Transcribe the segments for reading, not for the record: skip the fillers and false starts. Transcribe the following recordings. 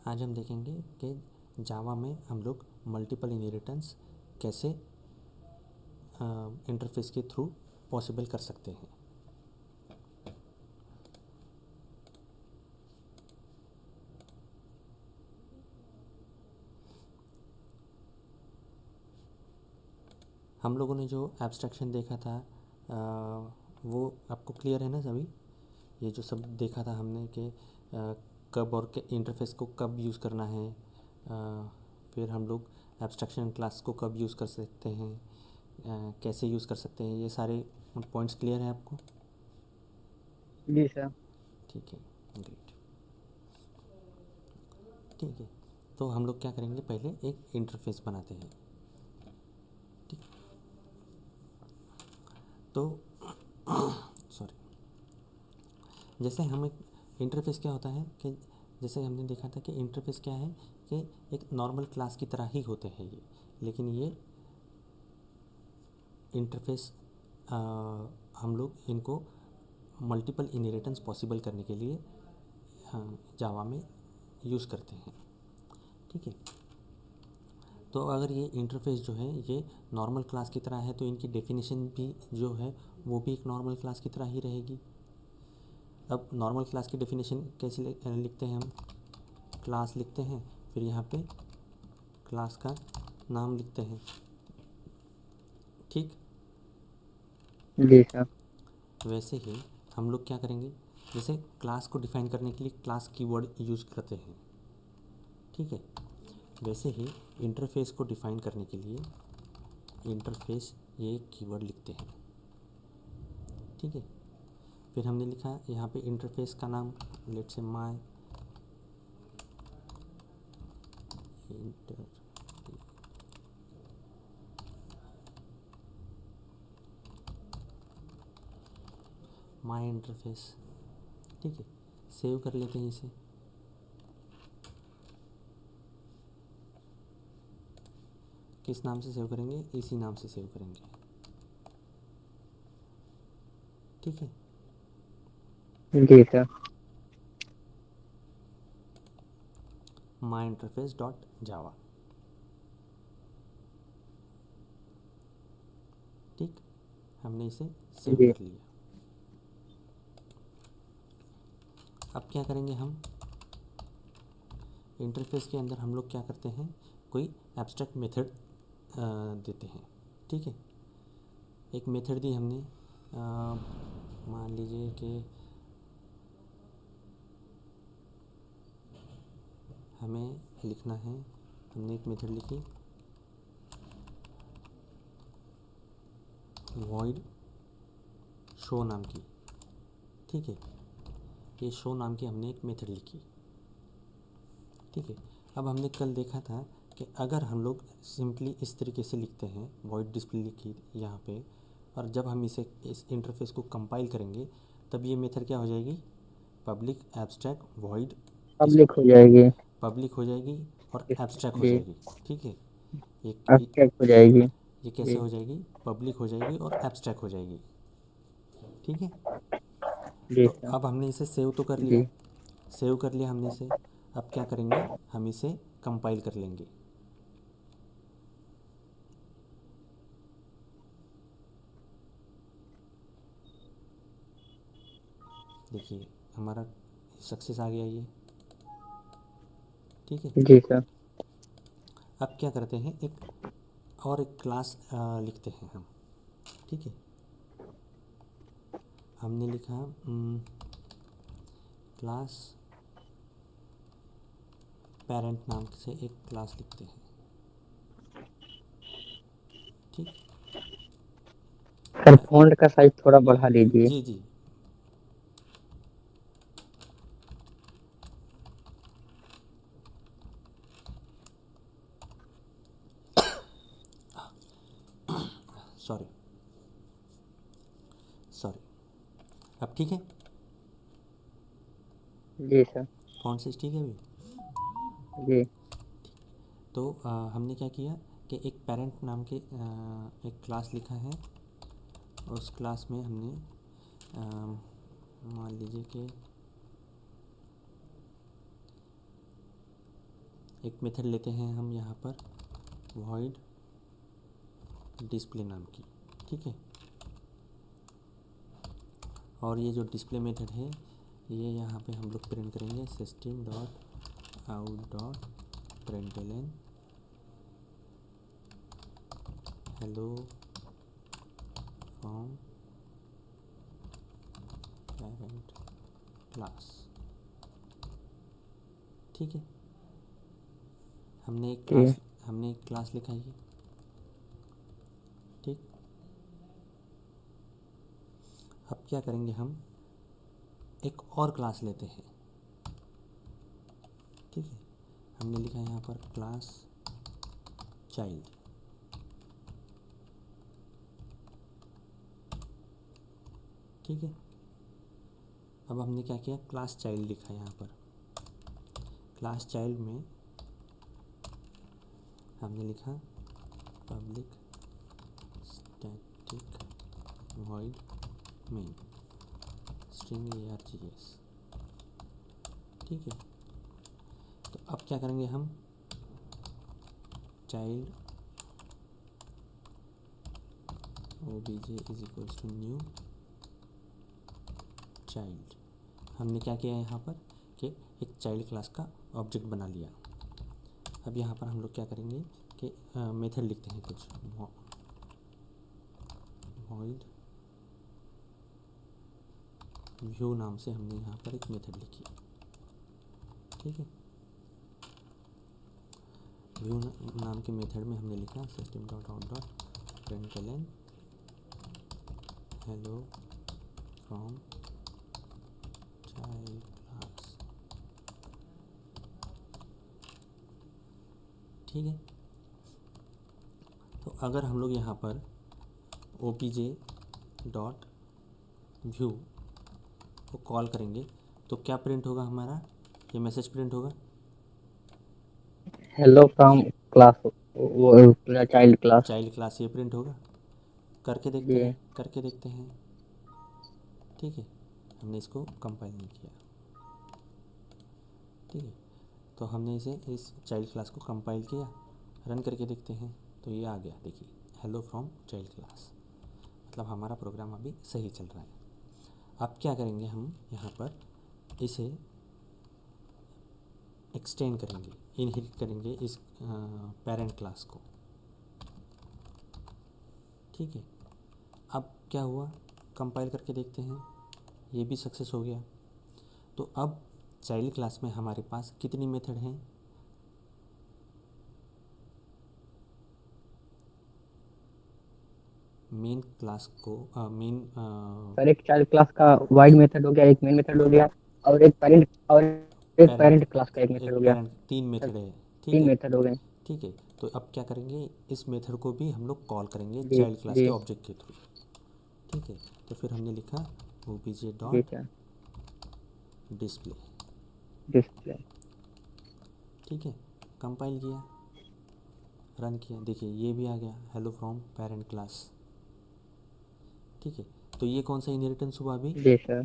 आज हम देखेंगे कि जावा में हम लोग मल्टीपल इनहेरिटेंस कैसे इंटरफेस के थ्रू पॉसिबल कर सकते हैं। हम लोगों ने जो एब्स्ट्रैक्शन देखा था वो आपको क्लियर है ना सभी? ये जो सब देखा था हमने कि कब और के इंटरफेस को कब यूज़ करना है, फिर हम लोग एब्स्ट्रैक्शन क्लास को कब यूज़ कर सकते हैं, कैसे यूज़ कर सकते हैं, ये सारे पॉइंट्स क्लियर हैं आपको? जी सर। ठीक है, ग्रेट। ठीक है, तो हम लोग क्या करेंगे, पहले एक इंटरफेस बनाते हैं। ठीक, तो सॉरी, जैसे हम एक इंटरफेस क्या होता है कि जैसे हमने देखा था कि इंटरफेस क्या है कि एक नॉर्मल क्लास की तरह ही होते हैं ये, लेकिन ये इंटरफेस हम लोग इनको मल्टीपल इनहेरिटेंस पॉसिबल करने के लिए जावा में यूज़ करते हैं। ठीक है, तो अगर ये इंटरफेस जो है ये नॉर्मल क्लास की तरह है तो इनकी डेफिनेशन भी जो है वो भी एक नॉर्मल क्लास की तरह ही रहेगी। अब नॉर्मल क्लास की डेफिनेशन कैसे लिखते हैं हम? क्लास लिखते हैं, फिर यहाँ पे क्लास का नाम लिखते हैं। ठीक, जी सर। वैसे ही हम लोग क्या करेंगे, जैसे क्लास को डिफाइन करने के लिए क्लास कीवर्ड यूज़ करते हैं। ठीक है, वैसे ही इंटरफेस को डिफाइन करने के लिए इंटरफेस ये कीवर्ड लिखते हैं। ठीक है, फिर हमने लिखा यहाँ पे इंटरफेस का नाम, let's say my inter my interface. ठीक है, सेव कर लेते हैं इसे। किस नाम से सेव करेंगे? इसी नाम से सेव करेंगे। ठीक है, जी सर। माई इंटरफेस डॉट जावा। ठीक, हमने इसे सेव जी। कर लिया। अब क्या करेंगे, हम इंटरफेस के अंदर हम लोग क्या करते हैं, कोई एब्स्ट्रैक्ट मेथड देते हैं। ठीक है, एक मेथड दी हमने, मान लीजिए कि हमें लिखना है, हमने एक मेथड लिखी वॉइड शो नाम की। ठीक है, ये शो नाम की हमने एक मेथड लिखी। ठीक है, अब हमने कल देखा था कि अगर हम लोग सिंपली इस तरीके से लिखते हैं, वॉइड डिस्प्ले लिखी यहाँ पे, और जब हम इसे इस इंटरफेस को कंपाइल करेंगे तब ये मेथड क्या हो जाएगी, पब्लिक एब्स्ट्रैक्ट वॉइड पब्लिक हो जाएगी। पब्लिक हो जाएगी और एब्स्ट्रैक्ट हो जी। जाएगी। ठीक है, एब्स्ट्रैक्ट हो जाएगी। ये कैसे जी। हो जाएगी, पब्लिक हो जाएगी और एब्स्ट्रैक्ट हो जाएगी। ठीक है, जी तो सर। अब हमने इसे सेव तो कर लिया, जी। सेव कर लिया हमने इसे। अब क्या करेंगे, हम इसे कंपाइल कर लेंगे। देखिए हमारा सक्सेस आ गया ये। ठीक है, जी सर। अब क्या करते हैं, एक क्लास लिखते हैं हम। ठीक है, हमने लिखा क्लास पेरेंट नाम से एक क्लास लिखते हैं। ठीक, सर फॉन्ट का साइज थोड़ा बढ़ा लीजिए। जी जी, सॉरी सॉरी। अब ठीक है, जी सर। कौन सी ठीक है अभी? जी। तो हमने क्या किया कि एक पेरेंट नाम के एक क्लास लिखा है। उस क्लास में हमने अ, मान लीजिए कि एक मेथड लेते हैं हम यहाँ पर void डिस्प्ले नाम की, ठीक है। और ये जो डिस्प्ले मेथड है ये यहाँ पे हम लोग प्रिंट करेंगे system dot out dot println hello from parent class, ठीक है। हमने जी एक क्लास लिखा है, ठीक। अब क्या करेंगे, हम एक और क्लास लेते हैं, ठीक है। हमने लिखा है यहाँ पर क्लास चाइल्ड, ठीक है। अब हमने क्या किया, क्लास चाइल्ड लिखा है यहाँ पर। क्लास चाइल्ड में हमने लिखा public static void main string args, ठीक है। तो अब क्या करेंगे, हम child obj is equals to new child. हमने क्या किया यहाँ पर कि एक चाइल्ड क्लास का ऑब्जेक्ट बना लिया। अब यहाँ पर हम लोग क्या करेंगे कि मेथड लिखते हैं कुछ, void व्यू नाम से हमने यहाँ पर एक मेथड लिखी, ठीक है। व्यू नाम के मेथड में हमने लिखा system dot out dot println hello from child class, ठीक है। तो अगर हम लोग यहाँ पर opj डॉट व्यू को कॉल करेंगे तो क्या प्रिंट होगा, हमारा ये मैसेज प्रिंट होगा, हेलो फ्रॉम क्लास, वो चाइल्ड क्लास। चाइल्ड क्लास, ये प्रिंट होगा। करके देखते जी हैं, करके देखते हैं, ठीक है। हमने इसको कंपाइल नहीं किया, ठीक है। तो हमने इस चाइल्ड क्लास को कंपाइल किया, रन करके देखते हैं, तो ये आ गया, देखिए हेलो फ्रॉम चाइल्ड क्लास, मतलब हमारा प्रोग्राम अभी सही चल रहा है। अब क्या करेंगे, हम यहाँ पर इसे एक्सटेंड करेंगे, इनहेरिट करेंगे इस पेरेंट क्लास को, ठीक है। अब क्या हुआ, कंपाइल करके देखते हैं, ये भी सक्सेस हो गया। तो अब चाइल्ड क्लास में हमारे पास कितनी मेथड हैं, मेन क्लास को मेन सर, एक चाइल्ड क्लास का वाइड मेथड हो गया, एक मेन मेथड हो गया, और एक पेरेंट, पेरेंट क्लास का एक मेथड एक हो गया। पेरेंट, तीन सर, मेथड है, ठीक तीन है। मेथड हो गए। ठीक है, तो अब क्या करेंगे, इस मेथड को भी हम लोग कॉल करेंगे जी चाइल्ड क्लास जी के ऑब्जेक्ट के थ्रू, ठीक है। तो फिर हमने लिखा obj जी डॉट सर। Display, display. ठीक है। कंपाइल किया, रन किया, देखिए ये भी आ गया हेलो फ्रॉम पेरेंट क्लास, ठीक है। तो ये कौन सा इनहेरिटेंस हुआ अभी, जी सर,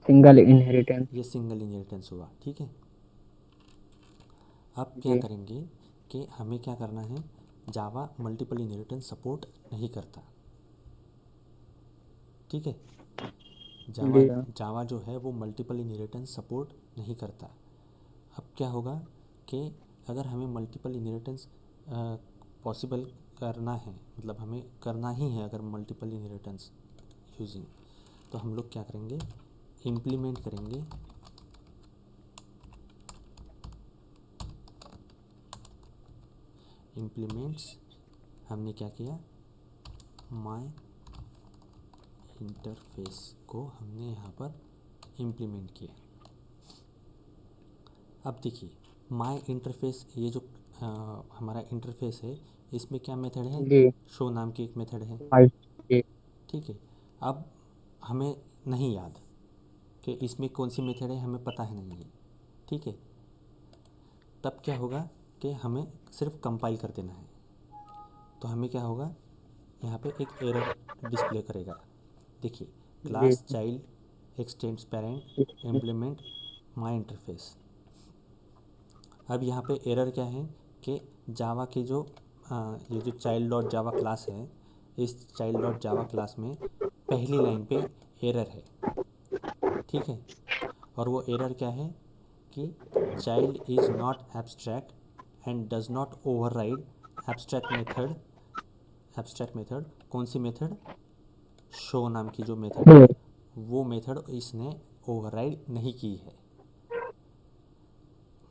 सिंगल इनहेरिटेंस। ये सिंगल इनहेरिटेंस हुआ, ठीक है। अब क्या जी करेंगे कि हमें क्या करना है, जावा मल्टीपल इनहेरिटेंस सपोर्ट नहीं करता, ठीक है। जावा जी सर। जावा जो है वो मल्टीपल इनहेरिटेंस सपोर्ट नहीं करता। अब क्या होगा कि अगर हमें मल्टीपल इनहेरिटेंस पॉसिबल करना है, मतलब हमें करना ही है अगर मल्टीपल इनहेरिटेंस यूजिंग, तो हम लोग क्या करेंगे, इम्प्लीमेंट करेंगे इम्प्लीमेंट्स, हमने क्या किया, माय इंटरफेस को हमने यहाँ पर इम्प्लीमेंट किया। अब देखिए माय इंटरफेस, ये जो हमारा इंटरफेस है, इसमें क्या मेथड है, जी शो नाम की एक मेथड है, वाइड। जी ठीक है। अब हमें नहीं याद कि इसमें कौन सी मेथड है, हमें पता है नहीं है, ठीक है। तब क्या होगा कि हमें सिर्फ कंपाइल कर देना है, तो हमें क्या होगा, यहाँ पे एक एरर डिस्प्ले करेगा, देखिए जी क्लास चाइल्ड एक्सटेंड्स पेरेंट जी इम्प्लीमेंट माय इंटरफेस, अब यहाँ पे एरर क्या है कि जावा की जो ये जो चाइल्ड डॉट जावा क्लास है, इस चाइल्ड डॉट जावा क्लास में पहली लाइन पे एरर है, ठीक है। और वो एरर क्या है कि child is not abstract and does not override abstract method. Abstract method कौन सी मेथड? शो नाम की जो मेथड है, जी वो मेथड इसने ओवरराइड नहीं की है।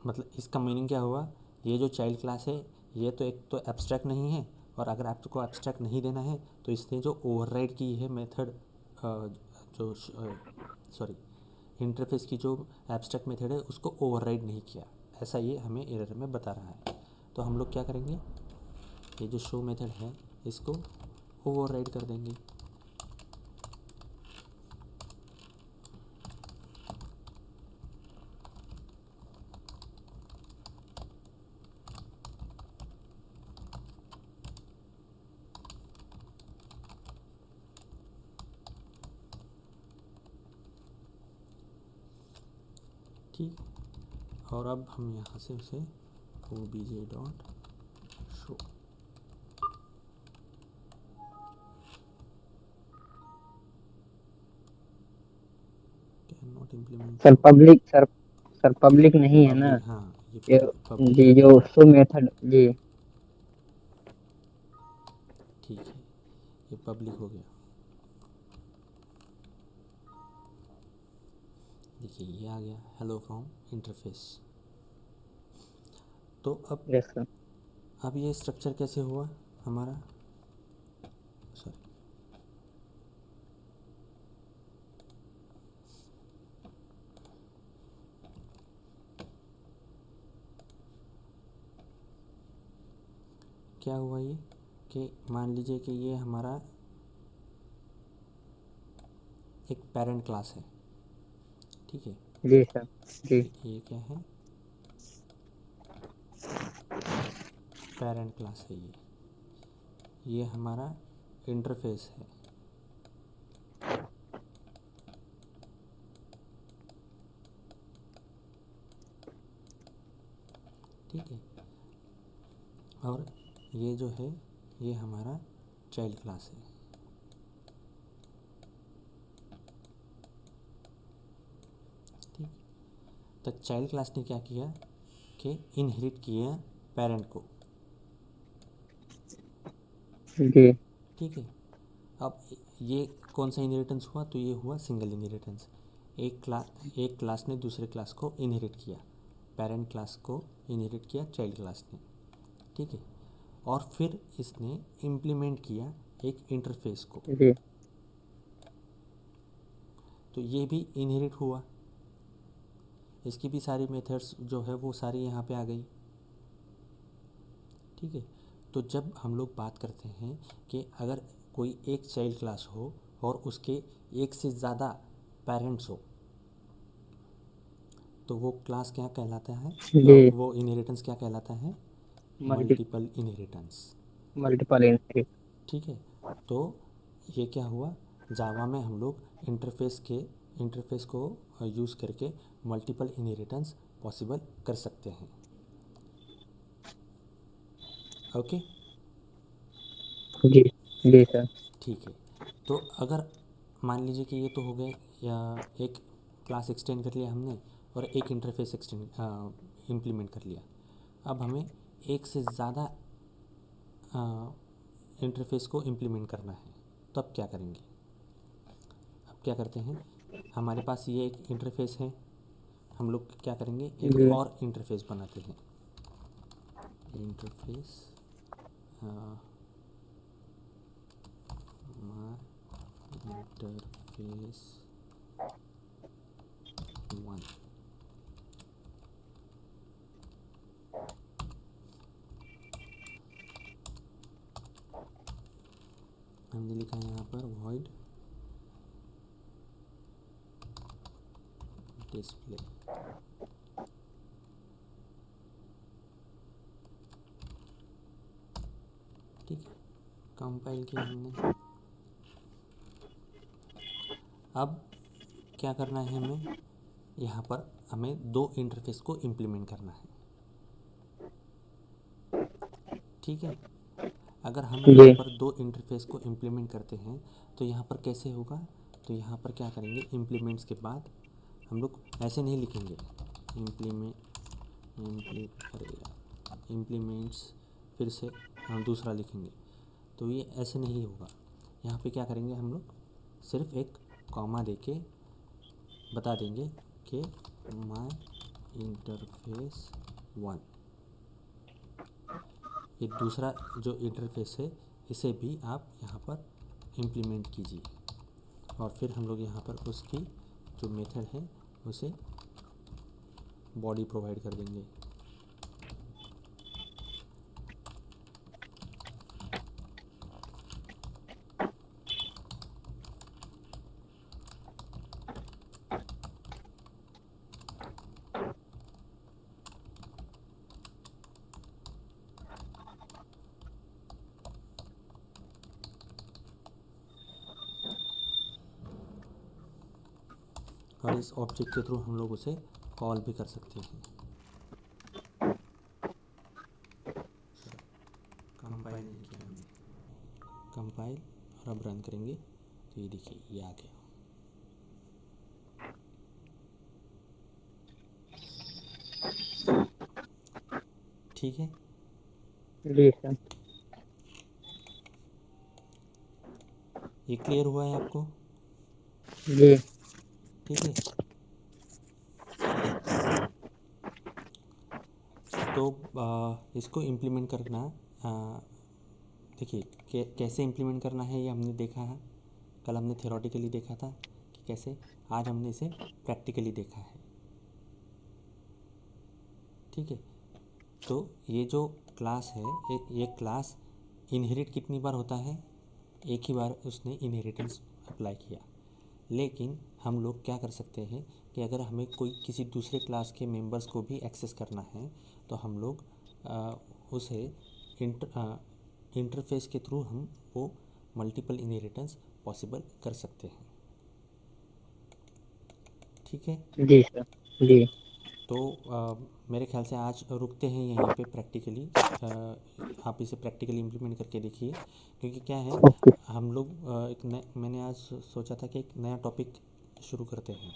मतलब इसका मीनिंग क्या हुआ, ये जो चाइल्ड क्लास है ये तो एक तो एब्स्ट्रैक्ट नहीं है, और अगर आपको एब्स्ट्रैक्ट नहीं देना है तो इसने जो ओवरराइड की है मेथड, जो सॉरी इंटरफेस की जो एब्स्ट्रैक्ट मेथड है उसको ओवरराइड नहीं किया, ऐसा ये हमें एरर में बता रहा है। तो हम लोग क्या करेंगे, ये जो शो मेथड है इसको ओवरराइड कर देंगे। ठीक, और अब हम यहाँ से उसे obj dot show can not implement sir, show public नहीं है ना पब्लिक, हाँ ये ये। पब्लिक जी, नहीं है। जो शो मेथड जी। ठीक है, ये पब्लिक हो गया। देखिए ये आ गया हेलो फ्रॉम इंटरफेस। तो यस सर। अब ये स्ट्रक्चर कैसे हुआ हमारा, सॉरी क्या हुआ ये कि मान लीजिए कि ये हमारा एक पेरेंट क्लास है, ठीक है। जी सर। जी ये क्या है, पेरेंट क्लास है ये हमारा इंटरफेस है, ठीक है। और ये जो है ये हमारा चाइल्ड क्लास है, ठीक। तो चाइल्ड क्लास ने क्या किया कि इनहेरिट किया पेरेंट को, जी ठीक है। अब ये कौन सा इनहेरिटेंस हुआ, तो ये हुआ सिंगल इनहेरिटेंस। एक क्लास ने दूसरे क्लास को इनहेरिट किया, पेरेंट क्लास को इनहेरिट किया चाइल्ड क्लास ने, ठीक है। और फिर इसने इम्प्लीमेंट किया एक इंटरफेस को, जी तो ये भी इनहेरिट हुआ, इसकी भी सारी मेथड्स जो है वो सारी यहाँ पे आ गई, ठीक है। तो जब हम लोग बात करते हैं कि अगर कोई एक चाइल्ड क्लास हो और उसके एक से ज़्यादा पेरेंट्स हो, तो वो क्लास क्या कहलाता है, जी। वो इनहेरिटेंस क्या कहलाता है, multi multiple inheritance, multiple inherit. ठीक है। तो ये क्या हुआ, जावा में हम लोग इंटरफेस को यूज़ करके मल्टीपल इनहेरिटेंस पॉसिबल कर सकते हैं, ओके। जी जी सर। ठीक है, तो अगर मान लीजिए कि ये तो हो गए, या एक क्लास एक्सटेंड कर लिया हमने और एक इंटरफेस एक्सटेंड इम्प्लीमेंट कर लिया। अब हमें एक से ज़्यादा इंटरफेस को इम्प्लीमेंट करना है, तो अब क्या करेंगे, अब क्या करते हैं, हमारे पास ये एक इंटरफेस है, हम लोग क्या करेंगे एक जी और इंटरफेस बनाते हैं, इंटरफेस इंटरफेस 1, हमने लिखा है यहाँ पर void डिस्प्ले, ठीक है। कंपाइल किया हमने, अब क्या करना है हमें, यहाँ पर हमें दो इंटरफेस को इम्प्लीमेंट करना है, ठीक है। अगर हम जी यहाँ पर दो इंटरफेस को इम्प्लीमेंट करते हैं तो यहाँ पर कैसे होगा, तो यहाँ पर क्या करेंगे, इम्प्लीमेंट्स के बाद हम लोग ऐसे नहीं लिखेंगे इम्प्लीमेंट्स, फिर से हम दूसरा लिखेंगे, तो ये ऐसे नहीं होगा। यहाँ पे क्या करेंगे, हम लोग सिर्फ एक कॉमा देके बता देंगे कि माय इंटरफेस 1। ये दूसरा जो इंटरफेस है इसे भी आप यहाँ पर इम्प्लीमेंट कीजिए, और फिर हम लोग यहाँ पर उसकी जो मेथड है उसे बॉडी प्रोवाइड कर देंगे। और इस ऑब्जेक्ट के थ्रू हम लोग उसे कॉल भी कर सकते हैं। कंपाइल नहीं किया हमने, कंपाइल और अब रन करेंगे तो ये देखिए ये आ गया। ठीक है, जी सर। ये क्लियर हुआ है आपको? जी ठीक है, तो इसको इम्प्लीमेंट करना, देखिए कैसे इम्प्लीमेंट करना है ये हमने देखा है। कल हमने थ्योरेटिकली देखा था कि कैसे, आज हमने इसे प्रैक्टिकली देखा है। ठीक है, तो ये जो क्लास है, ये क्लास इनहेरिट कितनी बार होता है, एक ही बार उसने इनहेरिटेंस अप्लाई किया। लेकिन हम लोग क्या कर सकते हैं कि अगर हमें कोई किसी दूसरे क्लास के मेंबर्स को भी एक्सेस करना है तो हम लोग उसे इंटरफेस के थ्रू हम वो मल्टीपल इनहेरिटेंस पॉसिबल कर सकते हैं। ठीक है, जी सर। जी तो मेरे ख्याल से आज रुकते हैं यहीं पे प्रैक्टिकली। आप इसे प्रैक्टिकली इम्प्लीमेंट करके देखिए, क्योंकि क्या है, ओके। हम लोग मैंने आज सोचा था कि एक नया टॉपिक शुरू करते हैं,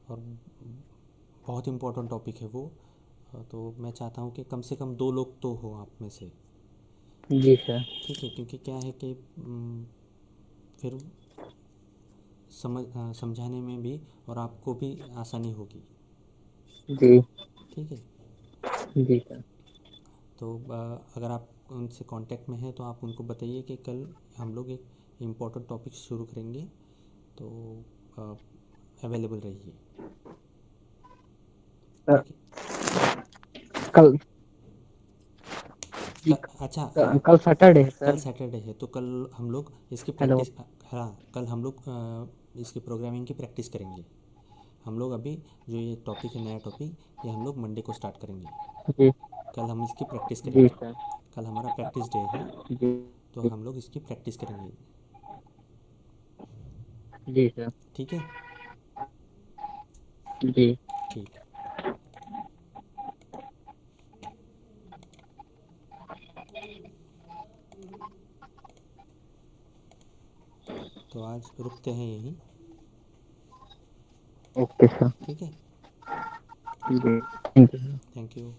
और बहुत इम्पोर्टेंट टॉपिक है वो। तो मैं चाहता हूँ कि कम से कम 2 लोग तो हो आप में से। जी सर। ठीक है, क्योंकि क्या है कि फिर समझाने में भी और आपको भी आसानी होगी। जी ठीक है, जी सर। तो अगर आप उनसे कांटेक्ट में हैं तो आप उनको बताइए कि कल हम लोग एक इम्पोर्टेंट टॉपिक शुरू करेंगे, तो अवेलेबल रहिए। सर ठीक है, कल जी अच्छा कल सैटरडे है कल सर। सैटरडे है तो कल हम लोग इसकी हेलो। प्रैक्टिस, हाँ कल हम लोग इसकी प्रोग्रामिंग की प्रैक्टिस करेंगे। हम लोग अभी जो ये टॉपिक है, नया टॉपिक, ये हम लोग मंडे को स्टार्ट करेंगे। जी कल हम इसकी प्रैक्टिस जी करेंगे। सर। कल हमारा प्रैक्टिस डे है, जी तो हम लोग इसकी प्रैक्टिस करेंगे। जी सर। ठीक है, जी ठीक है, तो आज रुकते हैं यहीं। Okay sir. ठीक है, जी थैंक यू। Thank you.